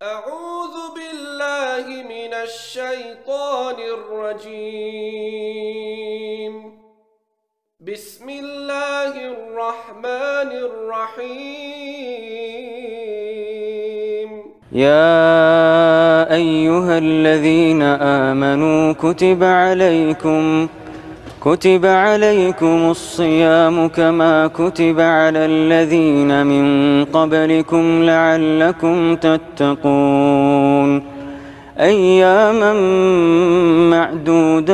أعوذ بالله من الشيطان الرجيم. بسم الله الرحمن الرحيم. يا أيها الذين آمنوا كتب عليكم الصيام كما كتب على الذين من قبلكم لعلكم تتقون أياما معدودات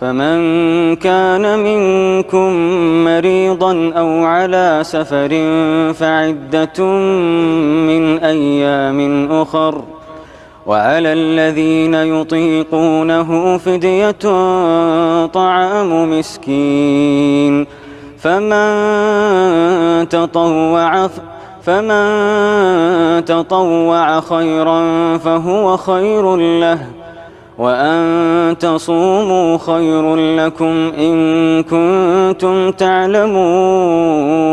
فمن كان منكم مريضا أو على سفر فعدة من أيام أخر وعلى الذين يطيقونه فدية طعام مسكين فمن تطوع خيرا فهو خير له وأن تصوموا خير لكم إن كنتم تعلمون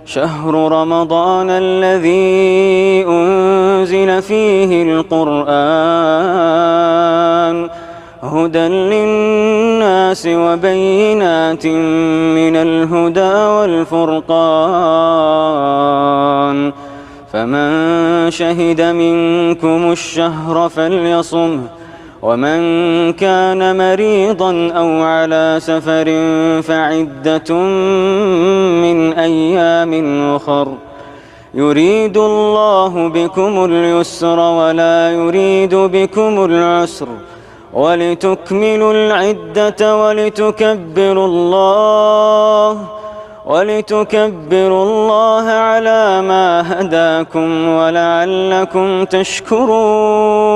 شهر رمضان الذي أنزل فيه القرآن هدى للناس وبينات من الهدى والفرقان فمن شهد منكم الشهر فليصمه ومن كان مريضا أو على سفر فعدة من أيام أخر يريد الله بكم اليسر ولا يريد بكم العسر ولتكملوا العدة ولتكبروا الله على ما هداكم ولعلكم تشكرون.